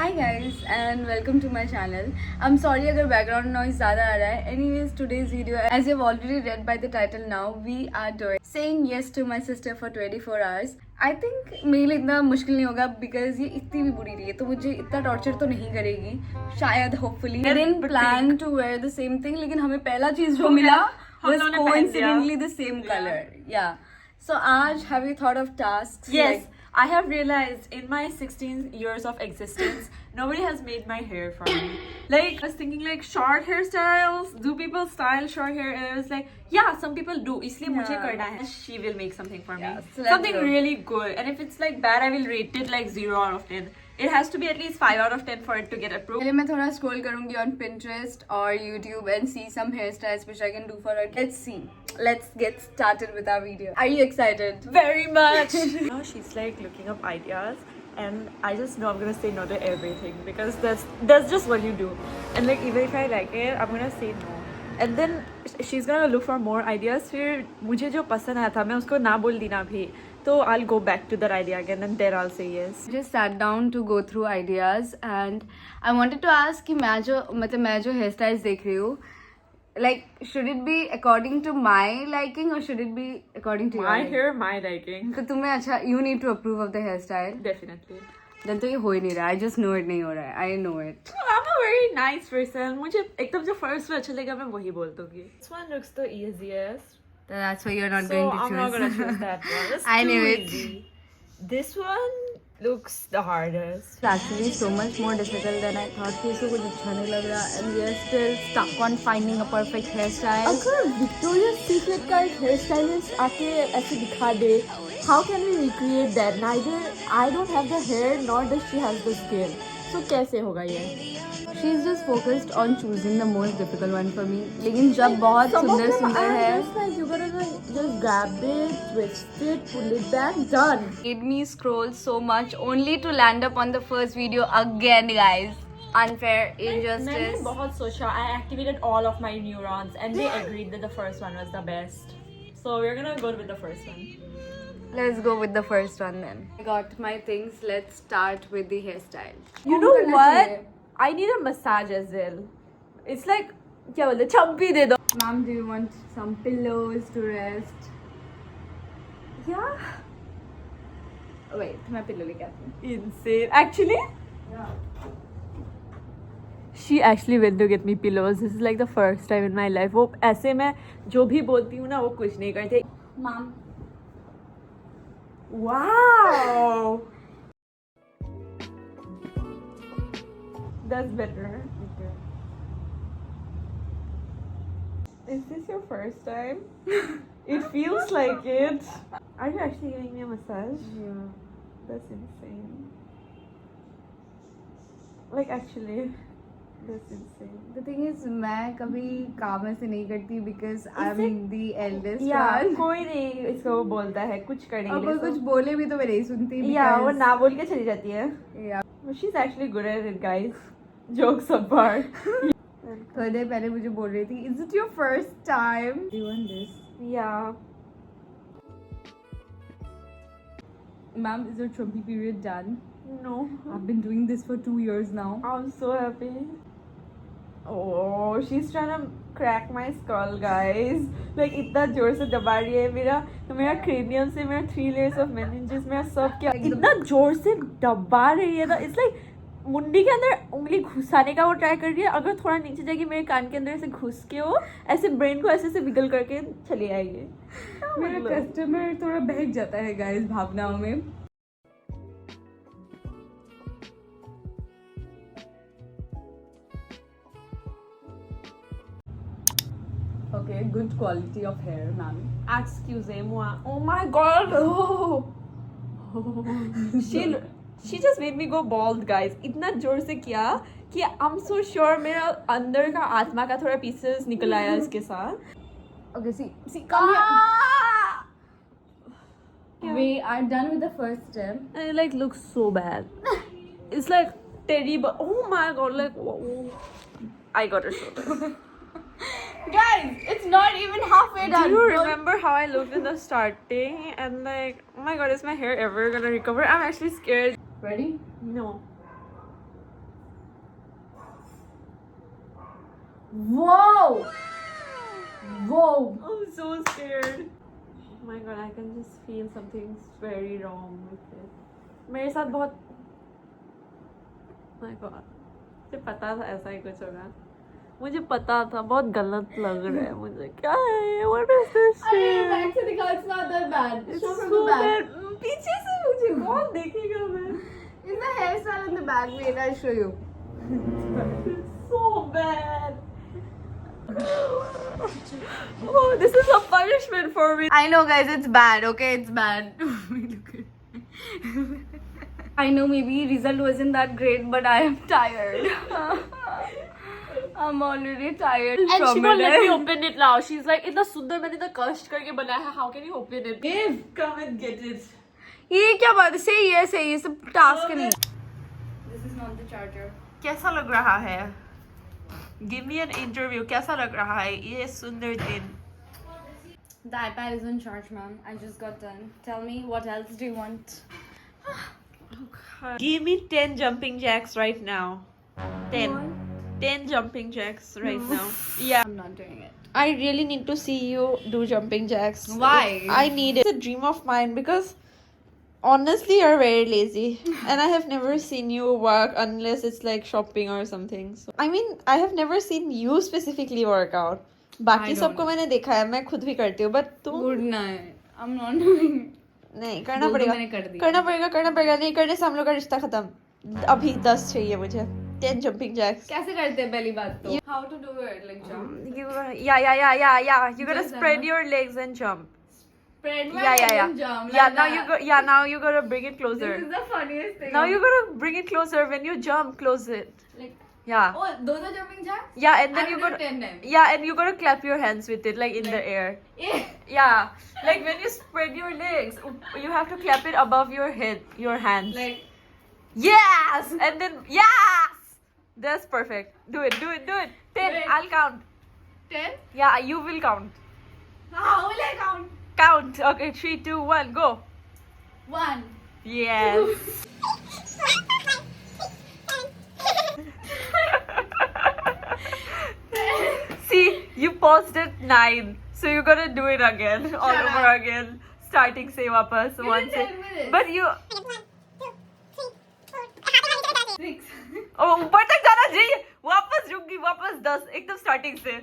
Hi guys and welcome to my channel. I'm sorry अगर background noise ज़्यादा आ रहा है. Anyways, today's video, as you've already read by the title now, we are doing saying yes to my sister for 24 hours. I think मेरे लिए इतना मुश्किल नहीं होगा because ये इतनी भी बुरी नहीं है तो मुझे इतना torture तो नहीं करेगी शायद hopefully. We didn't plan to wear the same thing लेकिन हमें पहला चीज़ जो मिला was coincidentally the same color. Yeah. So Aj, have you thought of tasks? Yes, I have realized in my 16 years of existence, nobody has made my hair for me. Like, I was thinking like short hairstyles. Do people style short hair? And I was like, yeah, some people do. इसलिए मुझे करना है. She will make something for me. So Something really good. And if it's like bad, I will rate it like 0 out of 10. It has to be at least 5 out of 10 for it to get approved. पहले मैं थोड़ा scroll करूँगी on Pinterest और YouTube and see some hairstyles which I can do for it. Let's see. Let's get started with our video. Are you excited? Very much. Now she's like looking up ideas, and I just know I'm gonna say no to everything because that's just what you do. And like even if I like it, I'm gonna say no. And then she's gonna look for more ideas. फिर मुझे जो पसंद आया था मैं उसको ना बोल दी ना भी. So I'll go back to that idea again and then I'll say yes. Just sat down to go through ideas and I wanted to ask कि मैं जो hairstyles देख रही हूँ, like should it be according to my liking or should it be according to My your hair, my liking. तो तुम्हें अच्छा you need to approve of the hairstyle. Definitely. Then तो ये हो ही नहीं रहा. I just know it नहीं हो रहा है. I know it. I'm a very nice person. मुझे एकदम जो first में अच्छा लगा मैं वही बोल दूँगी. This one looks the easiest. That's why you're not So going to choose. I'm not gonna choose that one. It's I knew too it. easy. This one looks the hardest. It's actually so much more difficult than I thought. कि इसको कुछ अच्छा नहीं लग रहा and we are still stuck on finding a perfect hairstyle. अगर Victoria's Secret का एक hair stylist आके ऐसे दिखा दे, how can we recreate that? Neither I don't have the hair nor does she have the skin. So कैसे होगा ये? She's just focused on choosing the most difficult one for me. लेकिन जब बहुत सुंदर है, just like you gotta just grab it, twist it, pull it back, done. made me scroll so much only to land up on the first video again, guys. Unfair, मैंने injustice. बहुत सोचा. I activated all of my neurons and they agreed that the first one was the best. So we're gonna go with the first one. Let's go with the first one then. I got my things. Let's start with the hairstyle. You know what? I need a massage as well. It's like क्या बोलते छब्बी दे दो. Ma'am, do you want some pillows to rest? Yeah. Wait, मैं pillow लेके आती हूँ. Insane. Actually. Yeah. She actually went to get me pillows. This is like the first time in my life. वो ऐसे मैं जो भी बोलती हूँ ना वो कुछ नहीं करते. Ma'am. Wow. That's better. Okay. Is this your first time? It feels like it. Are you actually giving me a massage? Yeah. That's insane. Like actually, that's insane. The thing is, मैं कभी काम ऐसे नहीं करती because I'm the eldest Yeah, one. कोई नहीं इसको बोलता है कुछ करने के और लिए. कोई कुछ बोले भी तो मैं नहीं सुनती. Yeah, वो because- ना बोल के चली जाती है. Yeah. But she's actually good at it, guys. Jokes apart. थोड़ी देर पहले मुझे बोल रही थी, Is it your first time? Do you want this? Yeah. Ma'am, is your trumpy period done? No. I've been doing this for 2 years now. I'm so happy. Oh, she's trying to crack my skull, guys. Like इतना जोर से दबा रही है मेरा cranium से मेरा 3 layers of meninges मेरा सब क्या इतना जोर से दबा रही है ना. It's like मुंडी के अंदर उंगली घुसाने का वो ट्राई कर रही है. अगर थोड़ा नीचे जाएगी मेरे कान के अंदर ऐसे घुस के वो ऐसे ब्रेन को ऐसे विगल करके चली आएगी. मेरा कस्टमर थोड़ा बहक जाता है गाइस भावनाओं में. Okay, good quality of hair, ma'am. Excusez-moi. Oh my god. Oh. She just made me go bald, guys. इतना जोर से किया कि I'm so sure मेरा अंदर का आत्मा का थोड़ा pieces निकल आया इसके साथ. Okay, see, come here. We are done with the first step. And it like looks so bad. It's like terrible. Oh my god, like oh. I got a shoulder. Guys, it's not even halfway done. Do you remember how I looked in the starting? And like, oh my god, is my hair ever gonna recover? I'm actually scared. Ready? No. Whoa! Whoa! I'm so scared. Oh my god, I can just feel something's very wrong with it. मेरे साथ बहुत my god, मुझे पता था ऐसा ही कुछ होगा. मुझे पता था बहुत गलत लग रहा है मुझे. क्या है? What is this shit? Back to the car, it's not that bad. It's Show from so the back. bad. पीछे से मुझे कौन देखेगा मैं? Is the hairstyle in the back? Wait, I'll show you. It's so bad. Oh, this is a punishment for me. I know, guys, it's bad. Okay, it's bad. Look at I know maybe result wasn't that great, but I am tired. I'm already tired And from she won't let me it. open it now. She's like, इतना सुंदर मैंने इतना कष्ट करके बनाया है. How can you open it? Give. Come and get it. ये क्या बात है? Say yes, ये सब task नहीं. This is not the charger. कैसा लग रहा है? Give me an interview. कैसा लग रहा है ये सुंदर दिन? The iPad is on charge, ma'am. I just got done. Tell me, what else do you want? Give me 10 jumping jacks right now. 10. What? 10 jumping jacks right No. now. Yeah. I'm not doing it. I really need to see you do jumping jacks. Why? I need it. It's a dream of mine because honestly you're very lazy and I have never seen you work unless it's like shopping or something. So I mean I have never seen you specifically work out. बाकी I don't सबको know. मैंने देखा है मैं खुद भी करती हूँ but तुम Good night. I'm not doing it. नहीं करना बोल दो पड़ेगा मैंने कर दिया. करना पड़ेगा नहीं करने से हम लोग का रिश्ता खत्म अभी 10 चाहिए मुझे 10 jumping jacks. कैसे करते हैं पहली बात तो? How to do it? Like jump. Yeah. You gotta Just spread that, your legs and jump. Spread my Yeah. legs and jump. Yeah, like now that. now you gotta bring it closer. This is the funniest thing. Now you gotta bring it closer when you jump, close it. Like, Yeah. oh, those are jumping jacks? Yeah, and then I've you done gotta 10 times. yeah, and you gotta clap your hands with it like in the air. Yeah. Yeah. Like when you spread your legs, you have to clap it above your head, your hands. Like, Yes! And then yes! That's perfect. Do it. 10. Wait. I'll count. 10? Yeah, you will count. How will I count? Count. Okay, 3, 2, 1, go. 1. Yes. See, you paused at 9, so you gotta do it again, all Shut over up. again. Starting से वापस You once. didn't tell me this. But you, 6. oh, ऊपर तक जाना चाहिए. वापस रुकी, वापस 10, एकदम starting से.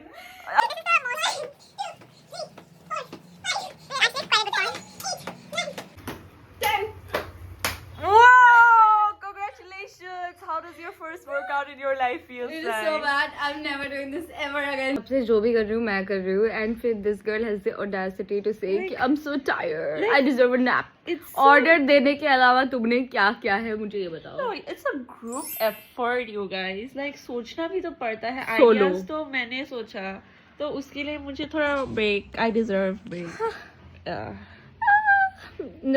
Whoa! Congratulations! How does your first workout in your life feel It is like? so bad. I'm never doing this ever again. सबसे जो भी कर रही हूँ मैं कर रही हूँ and फिर this girl has the audacity to say कि I'm so tired. I deserve a nap. It's so- Order देने के अलावा तुमने क्या क्या है मुझे ये बताओ. No, it's a group effort, you guys. Like सोचना भी तो पड़ता है. Solo. Ideas तो मैंने सोचा. तो उसके लिए मुझे थोड़ा break. I deserve break.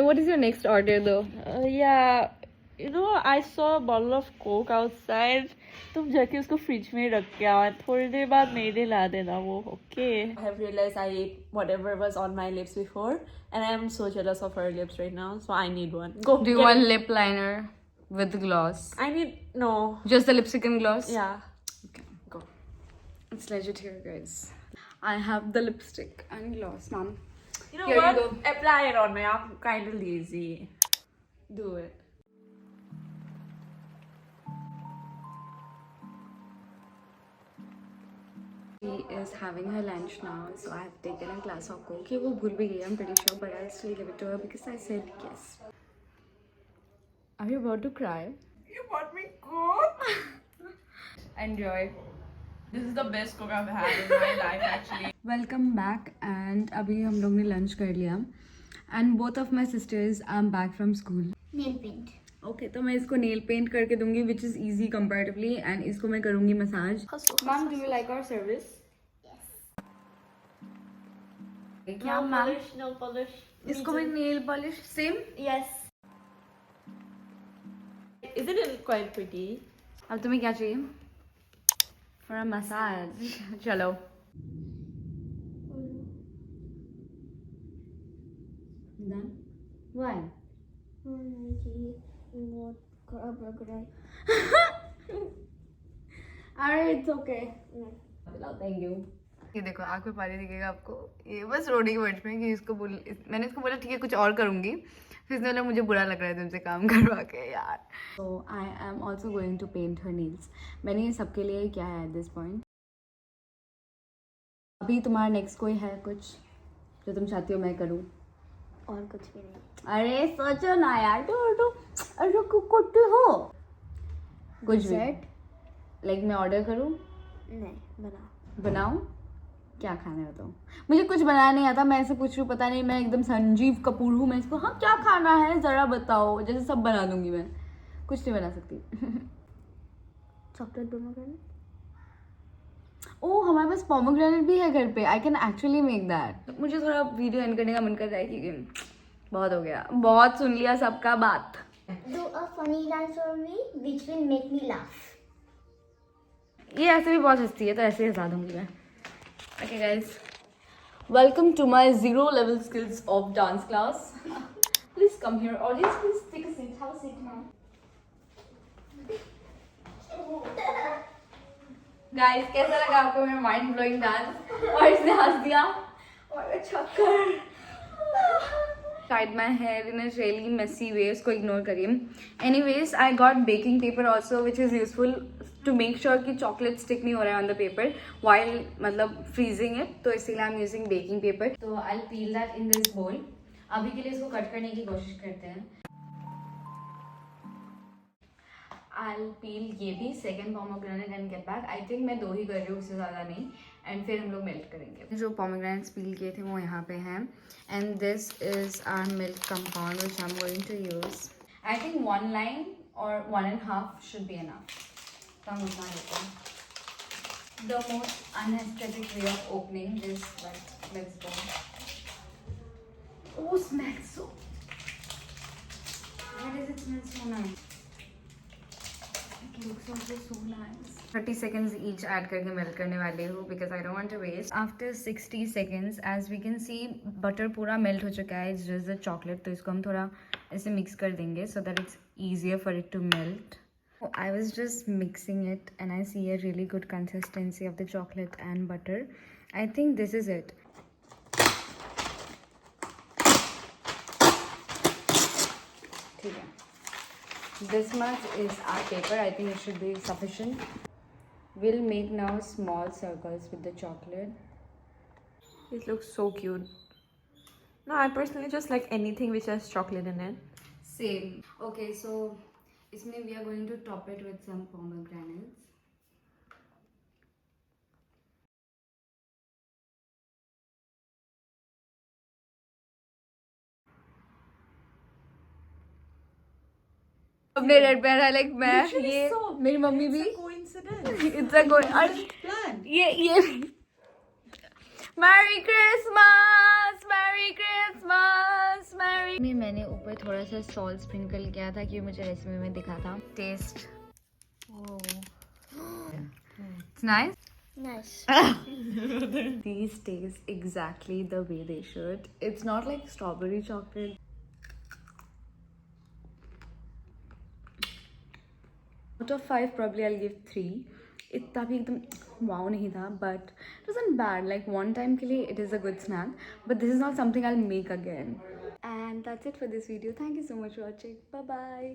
What is your next order though? Yeah. You know, I saw a bottle of Coke outside. तुम जाके उसको फ्रिज में रख के आओ. थोड़ी देर बाद मेरे ला देना वो. Okay. I have realized I ate whatever was on my lips before, and I am so jealous of her lips right now. So I need one. Go. Do you get want it. lip liner with gloss? I need no. Just the lipstick and gloss? Yeah. Okay. Go. It's legit here, guys. I have the lipstick and gloss, mom. You know Here you what? go. Apply it on me. I'm kind of lazy. Do it. She is having her lunch now, so I have taken a glass of Coke. वो भूल भी गई, I'm pretty sure, but I'll still give it to her because I said yes. Are you about to cry? You bought me Coke? Enjoy. This is the best Coke I've had in my life, actually. Welcome back, and अभी हम लोग ने lunch कर लिया. And both of my sisters are back from school. Nail paint. Okay, तो मैं इसको nail paint करके दूंगी, which is easy comparatively, and इसको मैं करूंगी massage. Mom, do you like our service? Yes. क्या ma'am? No polish. इसको मैं nail polish same. Yes. Isn't it quite pretty? अब तुम्हें क्या चाहिए? For a massage. चलो. Done. Why? बहुत खराब लग रहा है. Alright, it's okay. Thank you. ये देखो आँख में पानी दिखेगा आपको, ये बस रोने के वर्ड में कि इसको मैंने इसको बोला ठीक है कुछ और करूँगी, फिर इसने बोला मुझे बुरा लग रहा है तुमसे काम करवा के यार। तो I am also going to paint her nails. मैंने ये सबके लिए ही किया है एट दिस पॉइंट। अभी तुम्हारा नेक्स्ट कोई है कुछ जो तुम चाहती हो मैं करूँ? और कुछ भी नहीं। अरे सोचो ना यार, अरे कुछ हो कुछ भी, लाइक मैं ऑर्डर करूँ? नहीं, बनाऊं? क्या खाना है तो? मुझे कुछ बनाना नहीं आता, मैं ऐसे पूछ रही हूँ, पता नहीं मैं एकदम संजीव कपूर हूँ मैं इसको, हाँ क्या खाना है जरा बताओ, जैसे सब बना दूंगी मैं, कुछ नहीं बना सकती। Chocolate pomegranate. ओह हमारे पास पोमेग्रेनेट भी है घर पे, I can actually make that. मुझे थोड़ा वीडियो एंड करने का मन कर रहा है क्योंकि बहुत हो गया, बहुत सुन लिया सबका बात। Do a funny dance for me which will make me laugh. ये ऐसे भी बहुत हंसती है तो ऐसे ही हंसा दूंगी मैं। Okay guys, welcome to my 0 level skills of dance class. Please come here, audience. Please take a seat. Have a seat now. Guys कैसा लगा आपको मेरा माइंड ब्लोइंग डांस? और इसने हंस दिया और चक्कर। Tied my hair in a really messy way, उसको इग्नोर करिए। Anyways, I got baking paper also, which is useful to make sure कि chocolate stick नहीं हो रहा है on the paper while मतलब freezing it, तो इसीलिए I'm using baking paper. तो I'll peel that in this bowl. अभी के लिए इसको कट करने की कोशिश करते हैं। I'll peel ये भी second pomegranate and get back. I think मैं 2 ही कर रही हूँ, उससे ज़्यादा नहीं, एंड फिर हम लोग मेल्ट करेंगे। जो पोमेग्रेनेट्स पील किए थे वो यहाँ पे हैं, and this is our milk compound which I am going to use. I think 1 line और 1.5 शुड बी एनफ। तो हम उतना लेते हैं। The most unaesthetic way of opening this milk bowl. Oh, smells so. Why does it smell so nice? It looks also so nice. 30 seconds each add करके melt करने वाले हूँ because I don't want to waste. After 60 seconds, as we can see, butter पूरा melt हो चुका है. It's just the chocolate. तो इसको हम थोड़ा ऐसे मिक्स कर देंगे so that it's easier for it to melt. I was just mixing it and I see a really good consistency of the chocolate and butter. I think this is it. ठीक है. This much is our paper. I think it should be sufficient. We'll make now small circles with the chocolate. It looks so cute. No, I personally just like anything which has chocolate in it. Same. Okay, so इसमें we are going to top it with some pomegranates. अपने red पे रहा like मैं ये मेरी mummy भी it's a coincidence ये merry Christmas merry Christmas Mary. मैंने ऊपर थोड़ा सा सॉल्ट स्प्रिंकल किया था क्योंकि मुझे रेसिपी में दिखा था। Taste it's nice. Nice. These taste exactly the way they should. It's not like strawberry chocolate. Out of 5 probably I'll give 3. इतना भी एकदम wow नहीं था, but it wasn't bad. Like one time के लिए it is a good snack, but this is not something I'll make again. And that's it for this video. Thank you so much for watching. Bye bye.